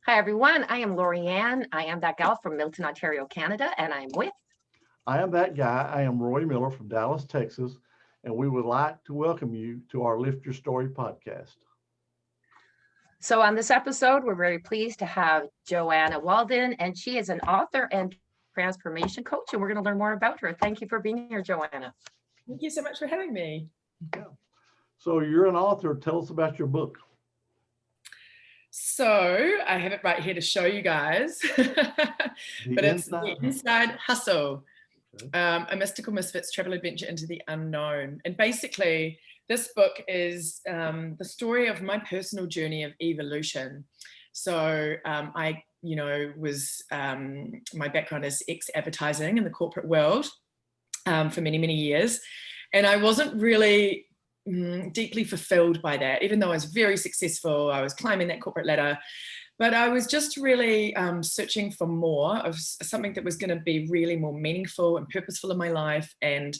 Hi, everyone. I am Lorianne. I am that gal from Milton, Ontario, Canada, and I'm with. I am that guy. I am Roy Miller from Dallas, Texas, and we would like to welcome you to our Lift Your Story podcast. So, on this episode, we're very pleased to have Joanna Walden, and she is an author and transformation coach, and we're going to learn more about her. Thank you for being here, Joanna. Thank you so much for having me. Yeah. So, you're an author. Tell us about your book. So I have it right here to show you guys, but it's The Inside Hustle, a mystical misfits travel adventure into the unknown. And basically, this book is the story of my personal journey of evolution. So I, was my background is ex-advertising in the corporate world for many, many years, and I wasn't really deeply fulfilled by that, even though I was very successful. I was climbing that corporate ladder, but I was just really searching for more of something that was going to be really more meaningful and purposeful in my life. And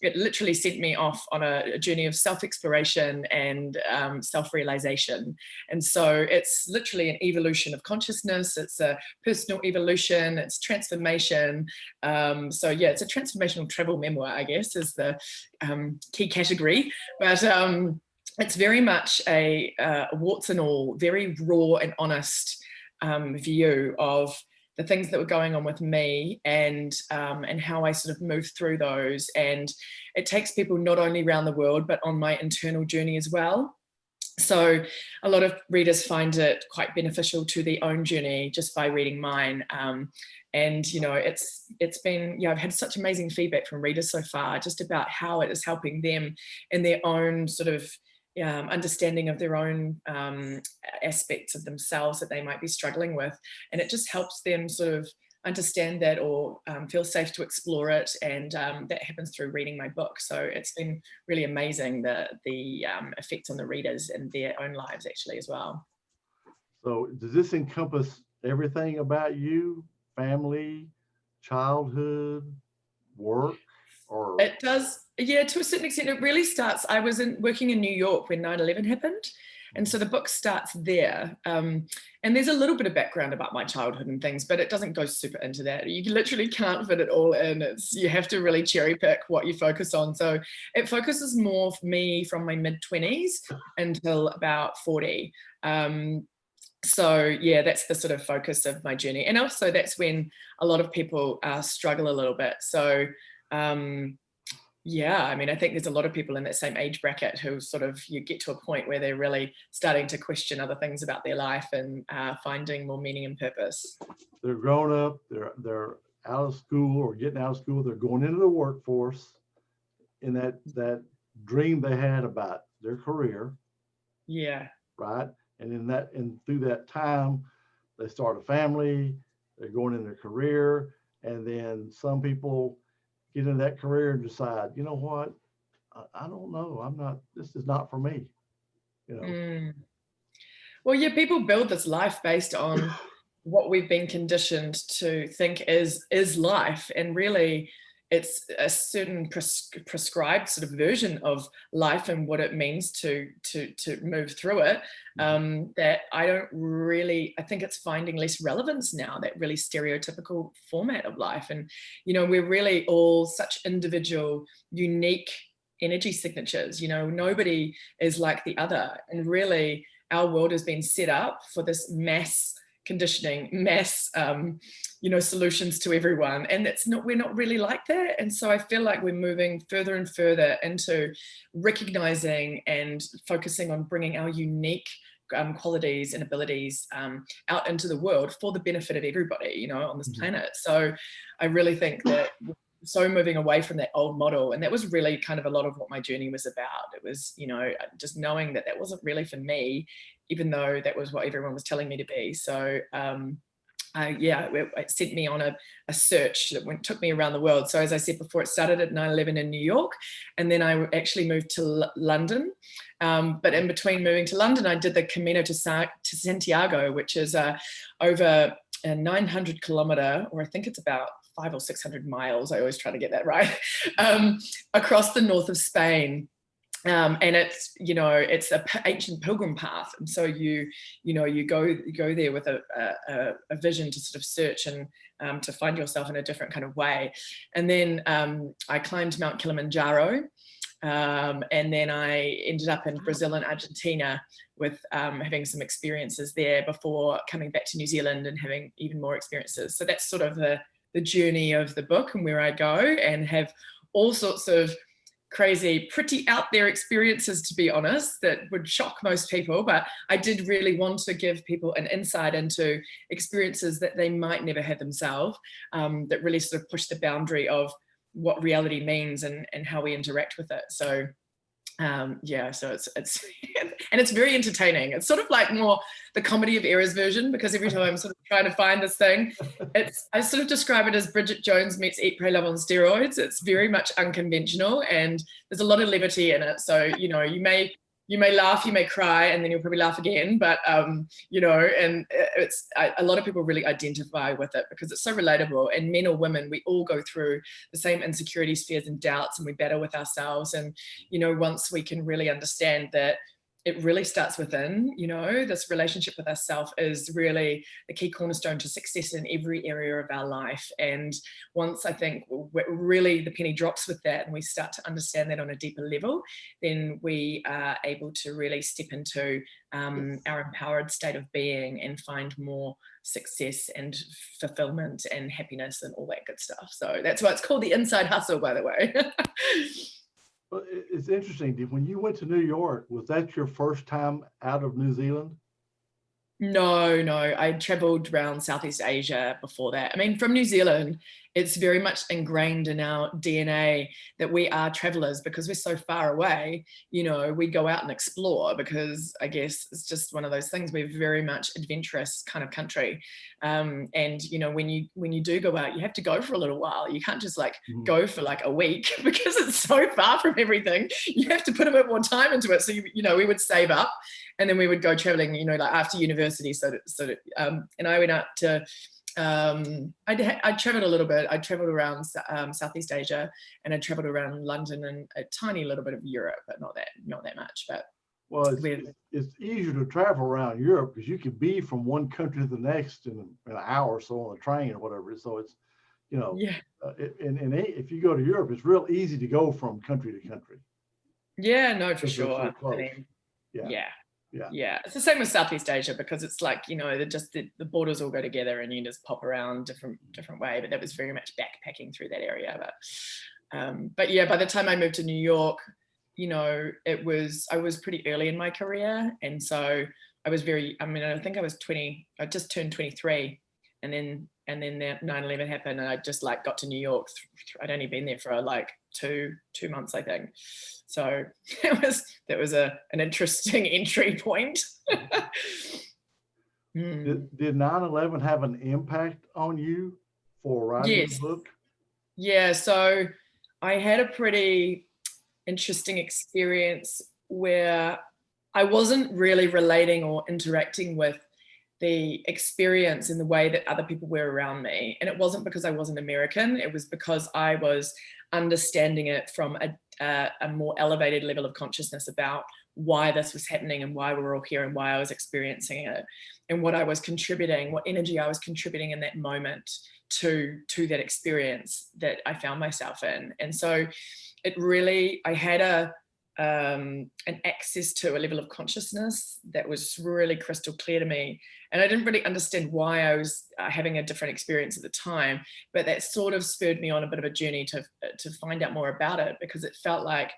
it literally sent me off on a journey of self-exploration and self-realization. And so it's literally an evolution of consciousness. It's a personal evolution. It's transformation. So yeah, it's a transformational travel memoir, I guess, is the key category. But it's very much a warts and all, very raw and honest view of the things that were going on with me and how I sort of moved through those. And it takes people not only around the world, but on my internal journey as well. So a lot of readers find it quite beneficial to their own journey just by reading mine. And, it's been, I've had such amazing feedback from readers so far, just about how it is helping them in their own sort of understanding of their own aspects of themselves that they might be struggling with. And it just helps them sort of understand that or feel safe to explore it. And that happens through reading my book. So it's been really amazing, the effects on the readers and their own lives actually as well. So does this encompass everything about you, family, childhood, work? Or it does, yeah, to a certain extent. It really starts, I was working in New York when 9/11 happened, and so the book starts there, and there's a little bit of background about my childhood and things, but it doesn't go super into that. You literally can't fit it all in. You have to really cherry pick what you focus on. So it focuses more for me from my mid-20s until about 40. So yeah, that's the sort of focus of my journey, and also that's when a lot of people struggle a little bit. So yeah, I mean, I think there's a lot of people in that same age bracket who sort of, you get to a point where they're really starting to question other things about their life and finding more meaning and purpose. They're grown up, they're out of school or getting out of school, they're going into the workforce in that dream they had about their career. Yeah. Right. And through that time, they start a family, they're going in their career, and then some people get in that career and decide, you know what, I don't know, this is not for me, Well, yeah, people build this life based on what we've been conditioned to think is life, and really it's a certain prescribed sort of version of life and what it means to move through it, that I think it's finding less relevance now, that really stereotypical format of life. And we're really all such individual, unique energy signatures. Nobody is like the other, and really our world has been set up for this mass conditioning, mass solutions to everyone, and we're not really like that. And so I feel like we're moving further and further into recognizing and focusing on bringing our unique qualities and abilities out into the world for the benefit of everybody on this planet. So I really think that we're so moving away from that old model, and that was really kind of a lot of what my journey was about. It was just knowing that wasn't really for me, even though that was what everyone was telling me to be. So it sent me on a search that took me around the world. So as I said before, it started at 9/11 in New York, and then I actually moved to London. But in between moving to London, I did the Camino to Santiago, which is over a 900 kilometer, or I think it's about 500 or 600 miles. I always try to get that right, across the north of Spain. And it's, it's a ancient pilgrim path, and so you go there with a vision to sort of search and to find yourself in a different kind of way. And then I climbed Mount Kilimanjaro, and then I ended up in Brazil and Argentina with having some experiences there before coming back to New Zealand and having even more experiences. So that's sort of the journey of the book, and where I go and have all sorts of crazy, pretty out there experiences, to be honest, that would shock most people. But I did really want to give people an insight into experiences that they might never have themselves, that really sort of push the boundary of what reality means and how we interact with it. So so it's and it's very entertaining. It's sort of like more the comedy of errors version, because every time I'm sort of trying to find this thing, I sort of describe it as Bridget Jones meets Eat, Pray, Love on steroids. It's very much unconventional, and there's a lot of levity in it. So you may laugh, you may cry, and then you'll probably laugh again. But and it's a lot of people really identify with it because it's so relatable. And men or women, we all go through the same insecurities, fears, and doubts, and we battle with ourselves. And once we can really understand that it really starts within, this relationship with ourselves is really the key cornerstone to success in every area of our life. And once I think really the penny drops with that and we start to understand that on a deeper level, then we are able to really step into our empowered state of being and find more success and fulfillment and happiness and all that good stuff. So that's why it's called the Inside Hustle, by the way. Well, it's interesting. When you went to New York, was that your first time out of New Zealand? No, I traveled around Southeast Asia before that. I mean, from New Zealand, it's very much ingrained in our DNA that we are travelers because we're so far away. We go out and explore because I guess it's just one of those things. We're very much adventurous kind of country. And when you do go out, you have to go for a little while. You can't just go for like a week because it's so far from everything. You have to put a bit more time into it. So, we would save up and then we would go traveling, like after university. And I went out to, I traveled a little bit. I traveled around Southeast Asia, and I traveled around London and a tiny little bit of Europe, but not that much. But it's easier to travel around Europe because you can be from one country to the next in an hour or so on a train or whatever. So it's, and if you go to Europe, it's real easy to go from country to country. Yeah, no, for sure. I mean, yeah, it's the same with Southeast Asia because it's like the borders all go together and you just pop around different way. But that was very much backpacking through that area. But yeah, by the time I moved to New York, I was pretty early in my career, and so I was I think I was 20. I just turned 23, and then that 9/11 happened, and I just got to New York. I'd only been there for two months, I think. So that was an interesting entry point. Did 9/11 have an impact on you for writing the book? Yeah, so I had a pretty interesting experience where I wasn't really relating or interacting with the experience in the way that other people were around me. And it wasn't because I wasn't American, it was because I was understanding it from a more elevated level of consciousness about why this was happening and why we were all here and why I was experiencing it and what I was contributing, what energy I was contributing in that moment to that experience that I found myself in. And so it really, I had an access to a level of consciousness that was really crystal clear to me. And I didn't really understand why I was having a different experience at the time, but that sort of spurred me on a bit of a journey to find out more about it, because it felt like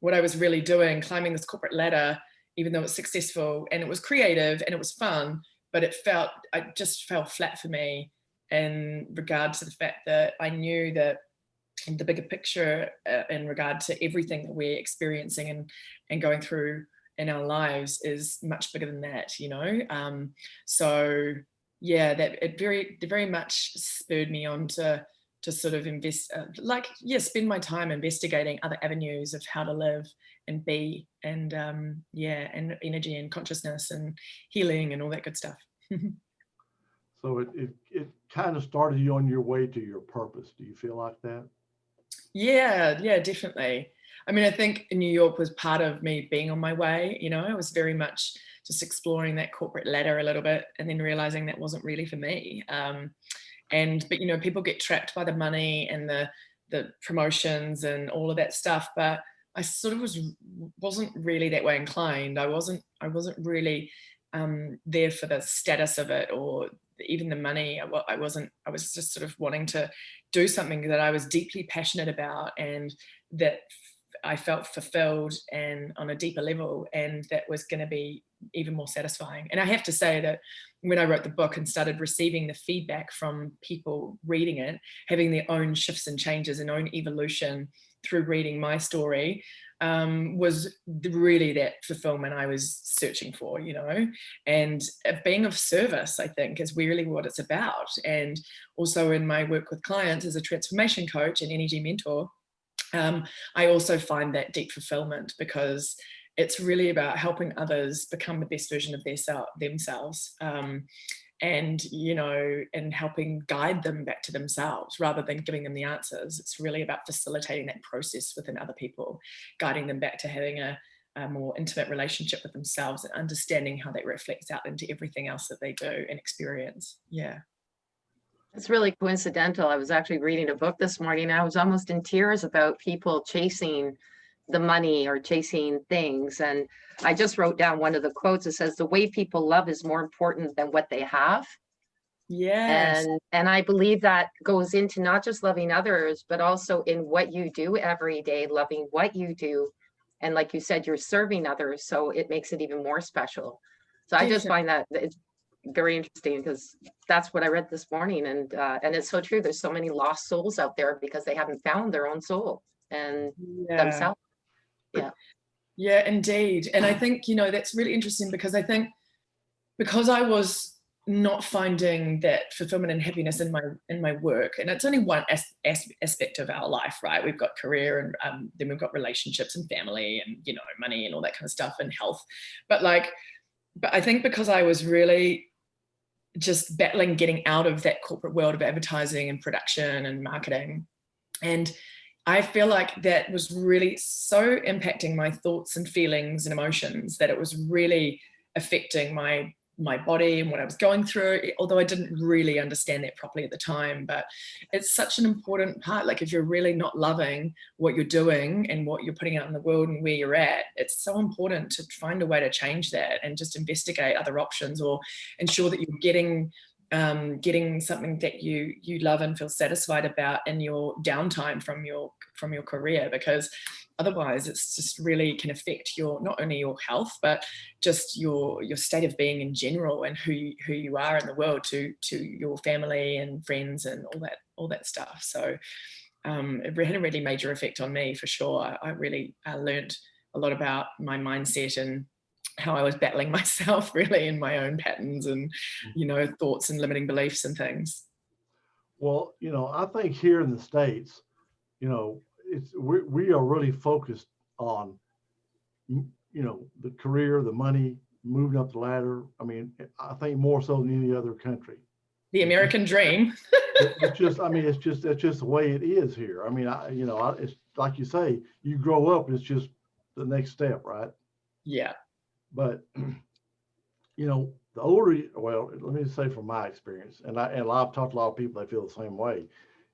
what I was really doing, climbing this corporate ladder, even though it was successful and it was creative and it was fun, but it just fell flat for me in regard to the fact that I knew that the bigger picture in regard to everything that we're experiencing and going through in our lives is much bigger than that, so yeah, that it very much spurred me on to sort of spend my time investigating other avenues of how to live and be, and and energy and consciousness and healing and all that good stuff. So it kind of started you on your way to your purpose. Do you feel like that? Yeah, definitely. I mean, I think New York was part of me being on my way. You know, I was very much just exploring that corporate ladder a little bit, and then realizing that wasn't really for me. But you know, people get trapped by the money and the promotions and all of that stuff. But I sort of wasn't really that way inclined. I wasn't really there for the status of it or even the money. I was just sort of wanting to do something that I was deeply passionate about and that I felt fulfilled and on a deeper level, and that was going to be even more satisfying. And I have to say that when I wrote the book and started receiving the feedback from people reading it, having their own shifts and changes and own evolution through reading my story, was really that fulfillment I was searching for, you know, and being of service, I think, is really what it's about. And also in my work with clients as a transformation coach and energy mentor, I also find that deep fulfillment, because it's really about helping others become the best version of themselves, and, you know, and helping guide them back to themselves rather than giving them the answers. It's really about facilitating that process within other people, guiding them back to having a more intimate relationship with themselves and understanding how that reflects out into everything else that they do and experience. Yeah. It's really coincidental. I was actually reading a book this morning. I was almost in tears about people chasing the money or chasing things. And I just wrote down one of the quotes. It says, the way people love is more important than what they have. Yes. And I believe that goes into not just loving others, but also in what you do every day, loving what you do. And like you said, you're serving others. So it makes it even more special. So I just find that it's very interesting, because that's what I read this morning. And it's so true. There's so many lost souls out there because they haven't found their own soul and themselves. Yeah, indeed. And I think, you know, that's really interesting, because I think because I was not finding that fulfillment and happiness in my work, and it's only one aspect of our life, right? We've got career, and then we've got relationships and family and, you know, money and all that kind of stuff, and health. But I think because I was really just battling getting out of that corporate world of advertising and production and marketing, and I feel like that was really so impacting my thoughts and feelings and emotions that it was really affecting my body and what I was going through, although I didn't really understand that properly at the time. But it's such an important part. Like, if you're really not loving what you're doing and what you're putting out in the world and where you're at, it's so important to find a way to change that and just investigate other options, or ensure that you're getting something that you love and feel satisfied about in your downtime from your career, because otherwise it's just really can affect not only your health, but just your state of being in general, and who you are in the world to your family and friends and all that stuff. So it had a really major effect on me, for sure. I learned a lot about my mindset and how I was battling myself really in my own patterns and, you know, thoughts and limiting beliefs and things. Well, you know, I think here in the States, you know, we are really focused on, you know, the career, the money, moving up the ladder. I mean, I think more so than any other country. The American dream. It's just the way it is here. I mean, it's like you say, you grow up and it's just the next step, right? Yeah. But, you know, the older, well, let me say from my experience, and I've talked to a lot of people that feel the same way.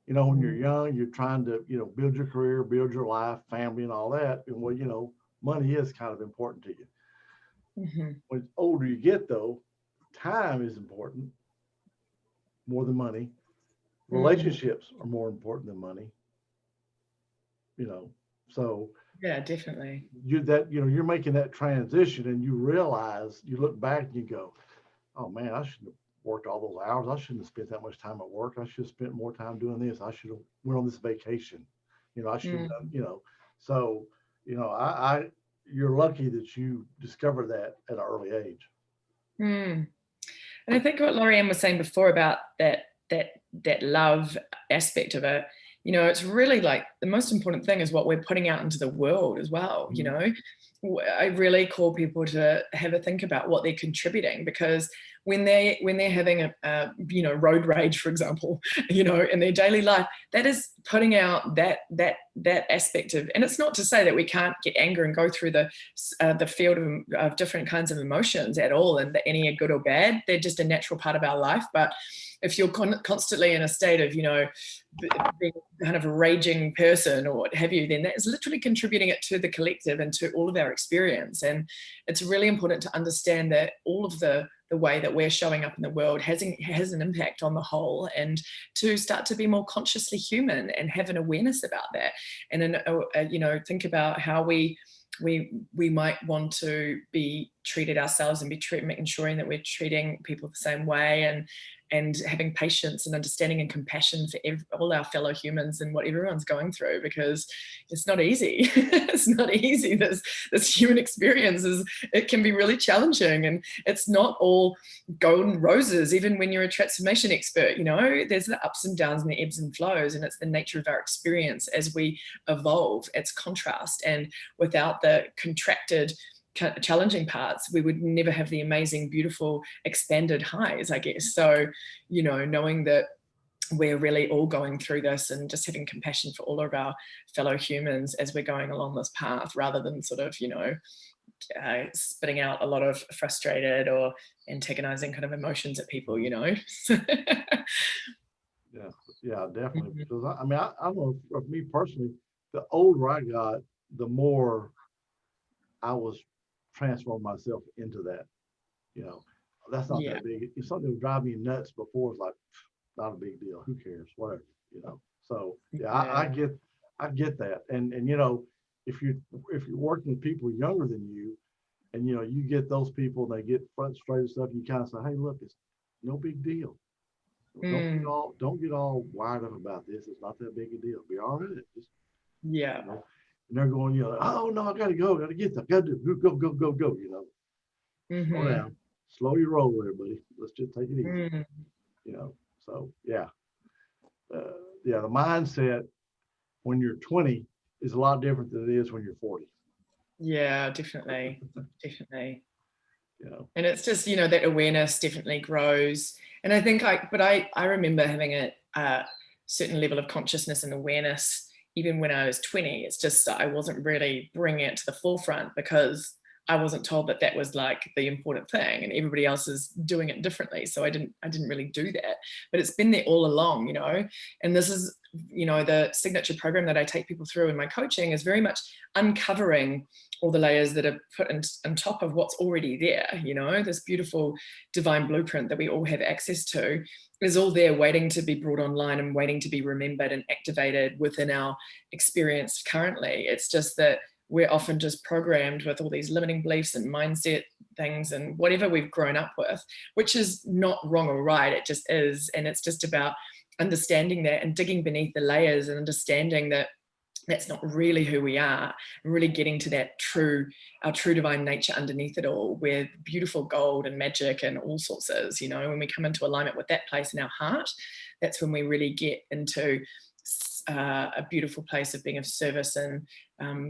You know, when you're young, you're trying to, you know, build your career, build your life, family, and all that. And well, you know, money is kind of important to you. Mm-hmm. When older you get, though, time is important more than money. Relationships are more important than money. You know, so yeah, definitely. You're making that transition, and you realize, you look back and you go, oh man, I shouldn't have worked all those hours. I shouldn't have spent that much time at work. I should have spent more time doing this. I should have went on this vacation. You know, I should have done, you know. So, you know, you're lucky that you discovered that at an early age. And I think what Lorianne was saying before about that love aspect of it, you know, it's really like the most important thing is what we're putting out into the world as well. You know, I really call people to have a think about what they're contributing, because when they're having a you know, road rage, for example, you know, in their daily life, that is putting out that aspect of, and it's not to say that we can't get anger and go through the field of different kinds of emotions at all, and that any are good or bad. They're just a natural part of our life. But if you're constantly in a state of, you know, being kind of a raging person or what have you, then that is literally contributing it to the collective and to all of our experience. And it's really important to understand that all of the way that we're showing up in the world has an impact on the whole, and to start to be more consciously human and have an awareness about that. And then, you know, think about how we might want to be treated ourselves and be ensuring that we're treating people the same way, and having patience and understanding and compassion for all our fellow humans and what everyone's going through, because it's not easy. It's not easy. This human experience it can be really challenging, and it's not all golden roses. Even when you're a transformation expert, you know, there's the ups and downs and the ebbs and flows, and it's the nature of our experience as we evolve. It's contrast, and without the contracted challenging parts, we would never have the amazing, beautiful, expanded highs, I guess. So, you know, knowing that we're really all going through this, and just having compassion for all of our fellow humans as we're going along this path, rather than sort of, you know, spitting out a lot of frustrated or antagonizing kind of emotions at people, you know. Yeah, definitely. Because I mean, I know for me personally, the older I got, the more I was transform myself into that. You know, that's not that big. If something would drive me nuts before, it's like, not a big deal. Who cares? Whatever. You know. So I get that. And you know, if you're working with people younger than you, and you know, you get those people, they get frustrated stuff, you kind of say, hey, look, it's no big deal. Don't get all wired up about this. It's not that big a deal. Be all right. Just, you know, and they're going, you know, oh no, I gotta go, gotta get that, gotta do, go, you know. Slow down, slow your roll there, buddy. Let's just take it easy. You know, so yeah, the mindset when you're 20 is a lot different than it is when you're 40. Yeah, definitely. You know, and it's just, you know, that awareness definitely grows. And I think I remember having a certain level of consciousness and awareness even when I was 20. It's just I wasn't really bringing it to the forefront, because I wasn't told that that was like the important thing, and everybody else is doing it differently. So I didn't really do that, but it's been there all along, you know. And this is, you know, the signature program that I take people through in my coaching is very much uncovering all the layers that are put on top of what's already there. You know, this beautiful divine blueprint that we all have access to is all there, waiting to be brought online and waiting to be remembered and activated within our experience currently. It's just that we're often just programmed with all these limiting beliefs and mindset things and whatever we've grown up with, which is not wrong or right. It just is. And it's just about understanding that and digging beneath the layers and understanding that that's not really who we are, and really getting to that our true divine nature underneath it all, where beautiful gold and magic and all sorts is, you know. When we come into alignment with that place in our heart, that's when we really get into a beautiful place of being of service and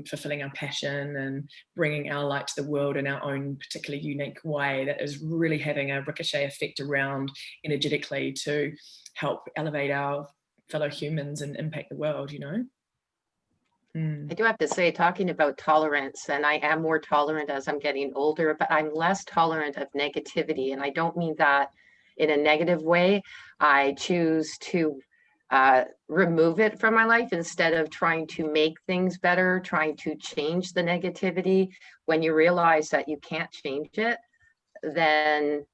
fulfilling our passion and bringing our light to the world in our own particularly unique way that is really having a ricochet effect around energetically to help elevate our fellow humans and impact the world, you know. I do have to say, talking about tolerance, and I am more tolerant as I'm getting older, but I'm less tolerant of negativity. And I don't mean that in a negative way. I choose to remove it from my life instead of trying to make things better, trying to change the negativity. When you realize that you can't change it, then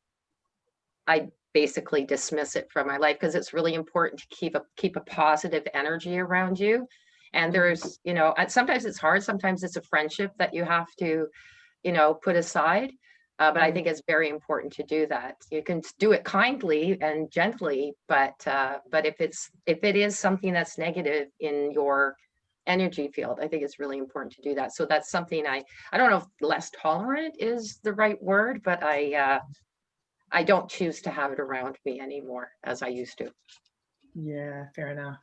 I basically dismiss it from my life, because it's really important to keep a positive energy around you. And there's, you know, sometimes it's hard, sometimes it's a friendship that you have to, you know, put aside. But I think it's very important to do that. You can do it kindly and gently, but if it is something that's negative in your energy field, I think it's really important to do that. So that's something I don't know if less tolerant is the right word, but I don't choose to have it around me anymore as I used to. Yeah, fair enough.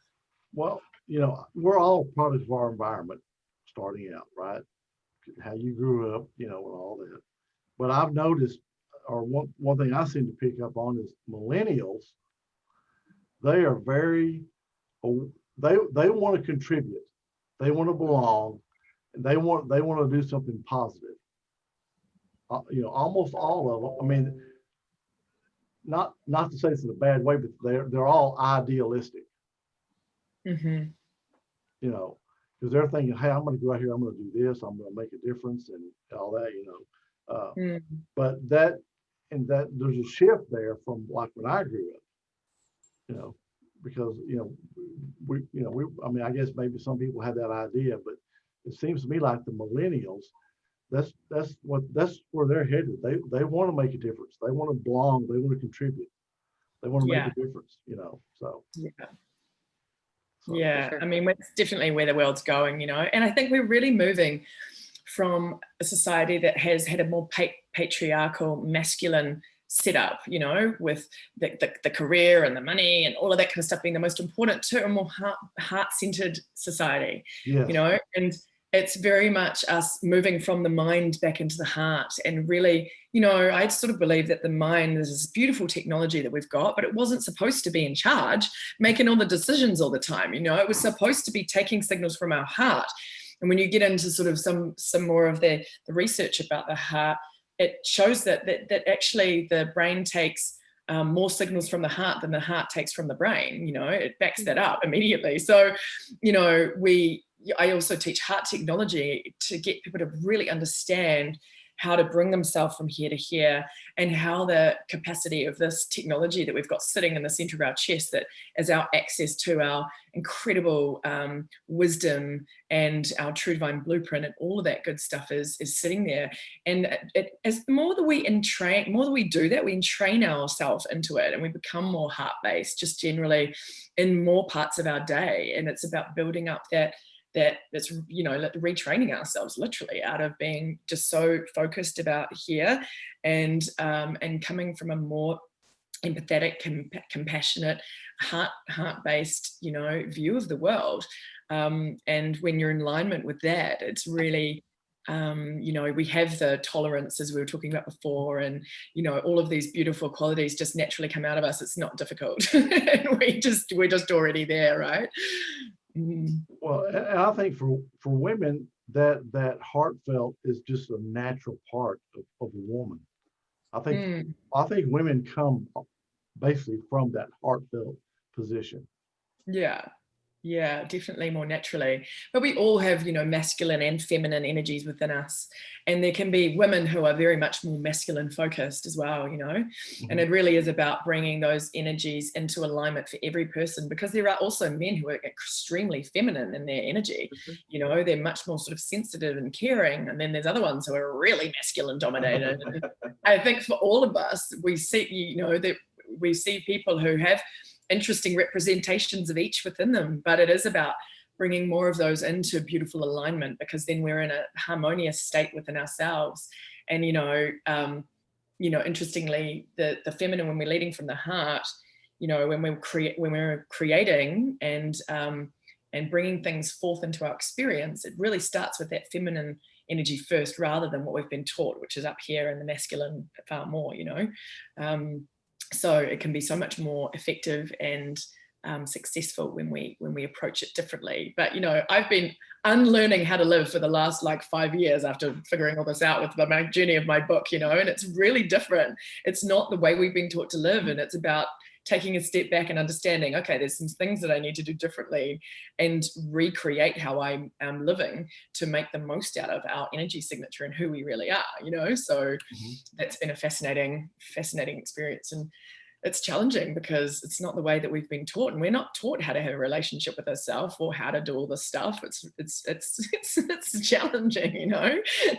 Well, you know, we're all products of our environment starting out, right? How you grew up, you know, and all that. But I've noticed, or one thing I seem to pick up on is millennials. They are very they want to contribute, they want to belong, and they want to do something positive. Almost all of them. I mean, not to say this in a bad way, but they're all idealistic. Mm-hmm. Because they're thinking, hey, I'm going to go out here, I'm going to do this, I'm going to make a difference, and all that. But that there's a shift there from like when I grew up. Because we I mean, I guess maybe some people had that idea, but it seems to me like the millennials, that's where they're headed. They want to make a difference. They want to belong. They want to contribute. They want to make a difference. So yeah. Sure. I mean, it's definitely where the world's going. And I think we're really moving from a society that has had a more patriarchal, masculine setup, with the career and the money and all of that kind of stuff being the most important, to a more heart-centered society. yes. And it's very much us moving from the mind back into the heart. And really, I sort of believe that the mind is this beautiful technology that we've got, but it wasn't supposed to be in charge, making all the decisions all the time. It was supposed to be taking signals from our heart. And when you get into sort of some more of the research about the heart, it shows that actually the brain takes more signals from the heart than the heart takes from the brain. It backs that up immediately. So, I also teach heart technology to get people to really understand how to bring themselves from here to here, and how the capacity of this technology that we've got sitting in the center of our chest, that is our access to our incredible wisdom and our true divine blueprint, and all of that good stuff is sitting there. And as more that we do that, we entrain ourselves into it, and we become more heart-based just generally in more parts of our day. And it's about building up that's retraining ourselves literally out of being just so focused about here, and coming from a more empathetic, compassionate, heart-based view of the world. And when you're in alignment with that, it's really we have the tolerance, as we were talking about before, and all of these beautiful qualities just naturally come out of us. It's not difficult. And we're just already there, right? Well, and I think for women, that heartfelt is just a natural part of a woman. I think women come basically from that heartfelt position. Yeah, definitely more naturally. But we all have, masculine and feminine energies within us. And there can be women who are very much more masculine focused as well, Mm-hmm. And it really is about bringing those energies into alignment for every person, because there are also men who are extremely feminine in their energy. Mm-hmm. They're much more sort of sensitive and caring. And then there's other ones who are really masculine dominated. I think for all of us, we see, that we see people who have interesting representations of each within them, but it is about bringing more of those into beautiful alignment, because then we're in a harmonious state within ourselves. And interestingly, the feminine, when we're leading from the heart, when we're creating and bringing things forth into our experience, it really starts with that feminine energy first, rather than what we've been taught, which is up here, and the masculine far more. So it can be so much more effective and successful when we approach it differently. But I've been unlearning how to live for the last 5 years after figuring all this out with my journey of my book, and it's really different. It's not the way we've been taught to live, and it's about taking a step back and understanding, okay, there's some things that I need to do differently, and recreate how I am living to make the most out of our energy signature and who we really are, so that's been a fascinating experience. And it's challenging because it's not the way that we've been taught, and we're not taught how to have a relationship with ourselves or how to do all this stuff. It's challenging,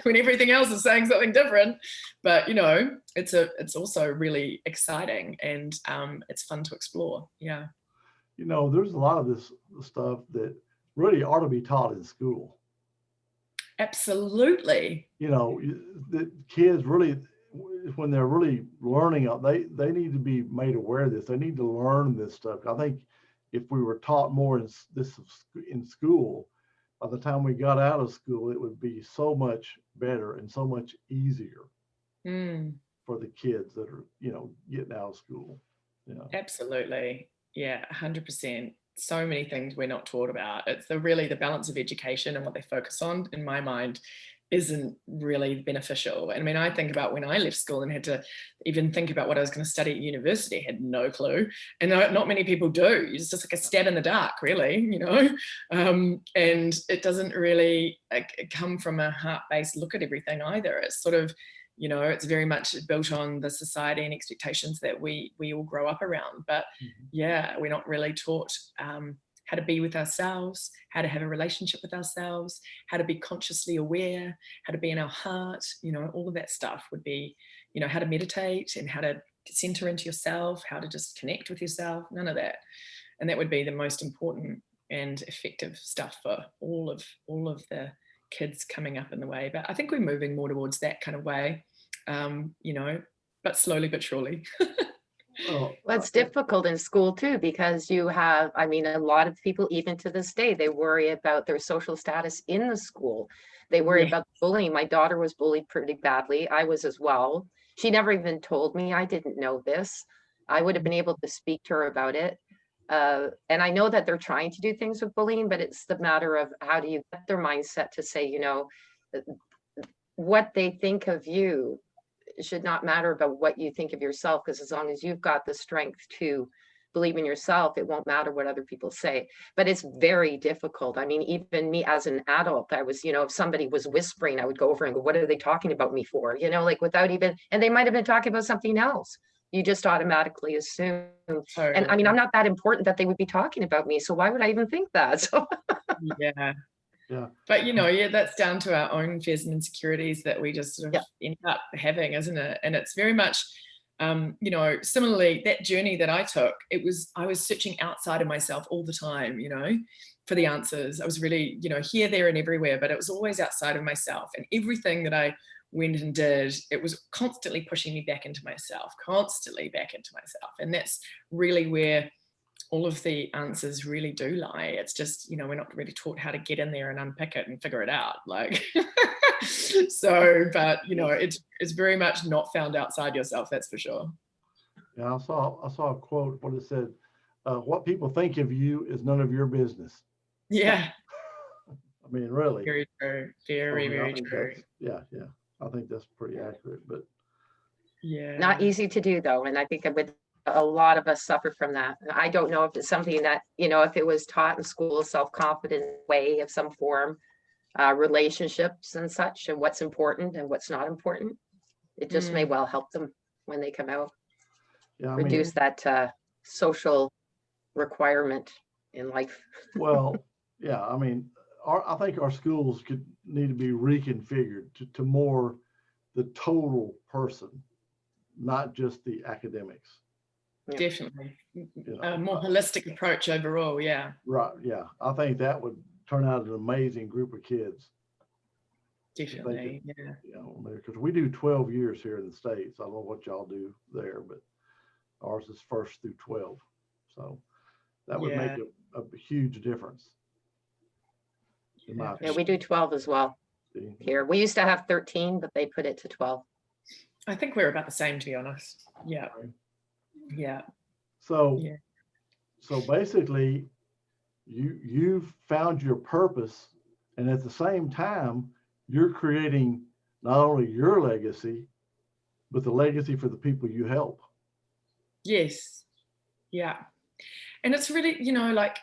when everything else is saying something different. But it's also really exciting, and it's fun to explore. Yeah. There's a lot of this stuff that really ought to be taught in school. Absolutely. The kids really, when they're really learning, they need to be made aware of this. They need to learn this stuff. I think if we were taught more in school, by the time we got out of school, it would be so much better and so much easier for the kids that are, getting out of school. Absolutely. Yeah, 100%. so many things we're not taught about. It's really the balance of education and what they focus on, in my mind, isn't really beneficial. And I mean, I think about when I left school and had to even think about what I was going to study at university, I had no clue. And not many people do. It's just like a stab in the dark, really, you know. And it doesn't really come from a heart-based look at everything either. It's sort of, you know, it's very much built on the society and expectations that we all grow up around. But yeah, we're not really taught how to be with ourselves, how to have a relationship with ourselves, how to be consciously aware, how to be in our heart, you know, all of that stuff would be, you know, how to meditate and how to center into yourself, how to just connect with yourself, none of that. And that would be the most important and effective stuff for all of the kids coming up in the way. But I think we're moving more towards that kind of way, you know, but slowly but surely. Well, it's difficult in school too, because you have, I mean, a lot of people, even to this day, they worry about their social status in the school. They worry about bullying. My daughter was bullied pretty badly. I was as well. She never even told me. I didn't know this. I would have been able to speak to her about it. And I know that they're trying to do things with bullying, but it's the matter of how do you get their mindset to say, you know, what they think of you should not matter about what you think of yourself, because as long as you've got the strength to believe in yourself, it won't matter what other people say. But it's very difficult. I mean, even me as an adult, I was, you know, if somebody was whispering, I would go over and go, what are they talking about me for? You know, like without even, and they might have been talking about something else. You just automatically assume. And I mean, I'm not that important that they would be talking about me. So why would I even think that? So yeah. Yeah. But, you know, yeah, that's down to our own fears and insecurities that we just sort of end up having, isn't it? And it's very much, you know, similarly, that journey that I took, I was searching outside of myself all the time, you know, for the answers. I was really, you know, here, there, and everywhere, but it was always outside of myself. And everything that I went and did, it was constantly pushing me back into myself, constantly back into myself. And that's really where all of the answers really do lie. It's just, you know, we're not really taught how to get in there and unpick it and figure it out. Like, so, but you know, it's very much not found outside yourself. That's for sure. Yeah, I saw a quote what it said, what people think of you is none of your business. Yeah. I mean, really. Very true. Very true. Yeah. I think that's pretty accurate, but. Yeah. Not easy to do though. And I think a lot of us suffer from that. I don't know if it's something that, you know, if it was taught in school, self-confident way of some form, relationships and such, and what's important and what's not important. It just may well help them when they come out. Yeah, reduce that social requirement in life. Well, yeah, I mean, I think our schools could need to be reconfigured to more the total person, not just the academics. Yeah. Definitely. You know, a more holistic approach overall, yeah. Right, yeah. I think that would turn out an amazing group of kids. Definitely, yeah. You know, because we do 12 years here in the States. I don't know what y'all do there, but ours is 1st through 12. So that would make a huge difference. Yeah, we do 12 as well. Here, we used to have 13, but they put it to 12. I think we're about the same, to be honest. Yeah. Yeah. So basically you've found your purpose, and at the same time you're creating not only your legacy but the legacy for the people you help. Yes. Yeah. And it's really, you know, like,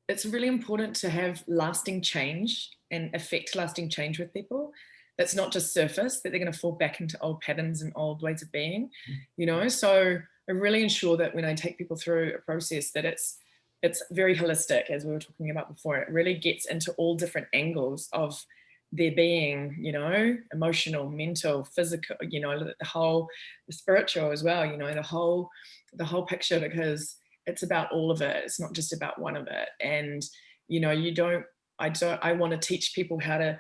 it's really important to have lasting change and affect lasting change with people. That's not just surface, that they're going to fall back into old patterns and old ways of being, you know. So I really ensure that when I take people through a process, that it's very holistic, as we were talking about before. It really gets into all different angles of their being, you know, emotional, mental, physical, you know, the spiritual as well, you know, the whole picture, because it's about all of it. It's not just about one of it. And, you know, I want to teach people how to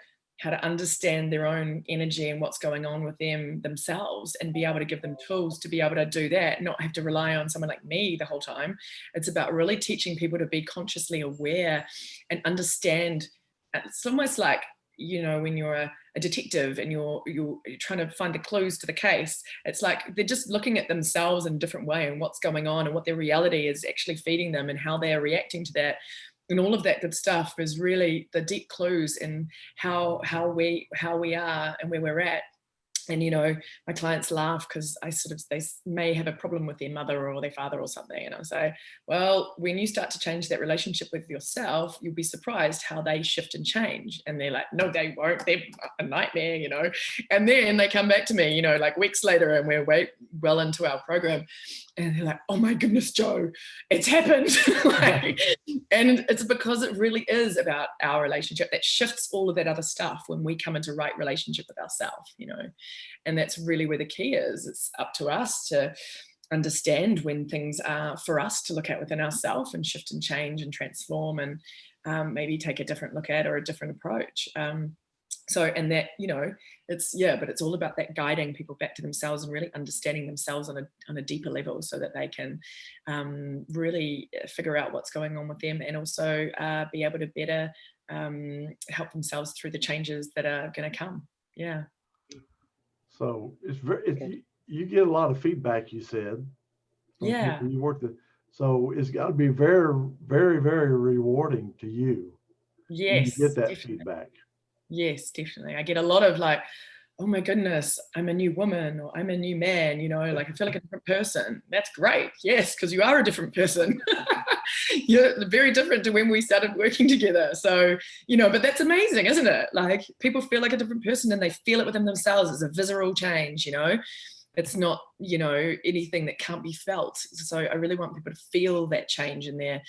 understand their own energy and what's going on with themselves, and be able to give them tools to be able to do that, not have to rely on someone like me the whole time. It's about really teaching people to be consciously aware and understand. It's almost like, you know, when you're a detective and you're trying to find the clues to the case. It's like they're just looking at themselves in a different way and what's going on and what their reality is actually feeding them and how they are reacting to that. And all of that good stuff is really the deep clues in how we are and where we're at. And, you know, my clients laugh because they may have a problem with their mother or their father or something. And I say, well, when you start to change that relationship with yourself, you'll be surprised how they shift and change. And they're like, no, they won't. They're a nightmare, you know. And then they come back to me, you know, like weeks later, and we're well into our program. And they're like, oh my goodness, Jo, it's happened. And it's because it really is about our relationship that shifts all of that other stuff when we come into right relationship with ourselves, you know. And that's really where the key is. It's up to us to understand when things are for us to look at within ourselves and shift and change and transform and maybe take a different look at or a different approach. So, and that, you know, but it's all about that guiding people back to themselves and really understanding themselves on a deeper level so that they can really figure out what's going on with them and also be able to better help themselves through the changes that are going to come. Yeah. So you get a lot of feedback, you said. Yeah. You work so it's got to be very, very, very rewarding to you. Yes. You get that definitely. feedback. Yes, definitely. I get a lot of like, oh my goodness, I'm a new woman or I'm a new man, you know, like I feel like a different person. That's great. Yes, because you are a different person. You're very different to when we started working together. So, you know, but that's amazing, isn't it? Like people feel like a different person and they feel it within themselves. It's a visceral change, you know. It's not, you know, anything that can't be felt. So I really want people to feel that change in their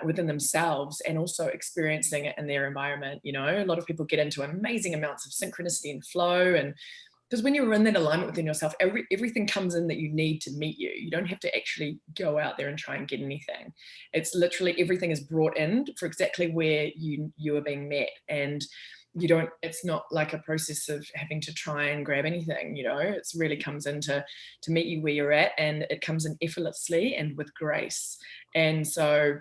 within themselves and also experiencing it in their environment. You know, a lot of people get into amazing amounts of synchronicity and flow, and because when you're in that alignment within yourself, everything comes in that you need to meet you. You don't have to actually go out there and try and get anything. It's literally everything is brought in for exactly where you are being met. And it's not like a process of having to try and grab anything, you know. It's really comes in to meet you where you're at, and it comes in effortlessly and with grace. And so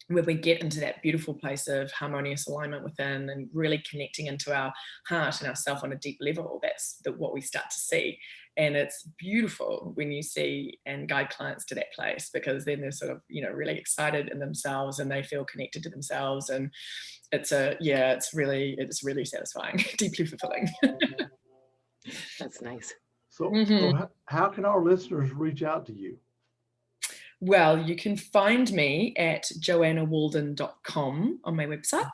when we get into that beautiful place of harmonious alignment within and really connecting into our heart and ourself on a deep level, that's what we start to see. And it's beautiful when you see and guide clients to that place, because then they're sort of, you know, really excited in themselves and they feel connected to themselves. And it's really satisfying, deeply fulfilling. That's nice. So how can our listeners reach out to you? Well, you can find me at joannawalden.com on my website.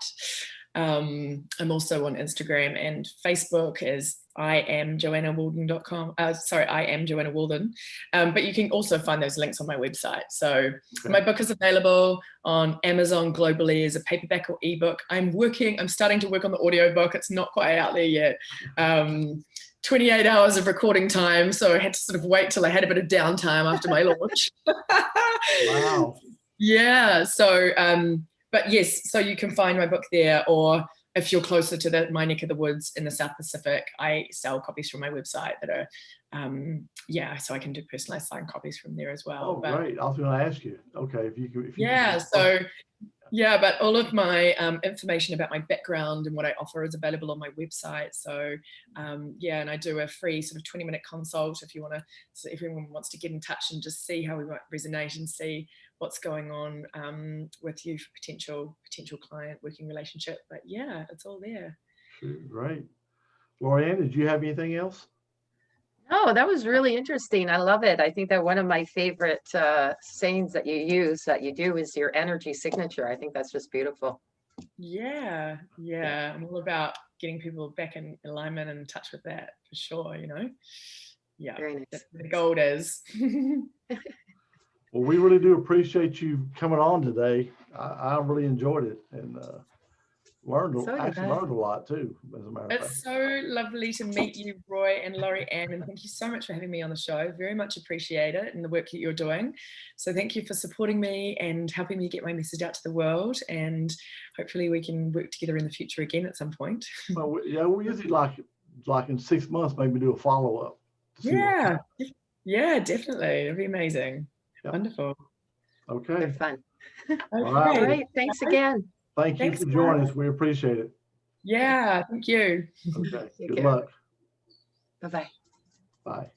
I'm also on Instagram and Facebook as I am joannawalden.com. I am Joanna Walden. But you can also find those links on my website. So my book is available on Amazon globally as a paperback or ebook. I'm starting to work on the audio book. It's not quite out there yet. 28 hours of recording time, so I had to sort of wait till I had a bit of downtime after my launch. Wow. Yeah, so but yes, so you can find my book there, or if you're closer to my neck of the woods in the South Pacific, I sell copies from my website that are so I can do personalized signed copies from there as well. Oh, great. I was going to ask you. Okay, if you could. Yeah, but all of my information about my background and what I offer is available on my website. So and I do a free sort of 20-minute consult if everyone wants to get in touch and just see how we might resonate and see what's going on with you for potential client working relationship. But yeah, it's all there. Great. Lorianne, did you have anything else? Oh, that was really interesting. I love it. I think that one of my favorite sayings that you do is your energy signature. I think that's just beautiful. Yeah. I'm all about getting people back in alignment and in touch with that for sure, you know. Yeah, very nice. That's where the gold is. Well, we really do appreciate you coming on today. I really enjoyed it and learned a lot too, as a matter of fact. It's so lovely to meet you, Roy and Lori-Ann, and thank you so much for having me on the show. Very much appreciate it and the work that you're doing. So thank you for supporting me and helping me get my message out to the world, and hopefully we can work together in the future again at some point. Well, we usually like in 6 months maybe do a follow-up. Yeah, definitely. It'd be amazing. Yep. Wonderful. Okay. They're fun. All right. Thanks again. Thanks for joining us. We appreciate it. Yeah, thank you. Okay, Take good care. luck. Bye-bye. Bye.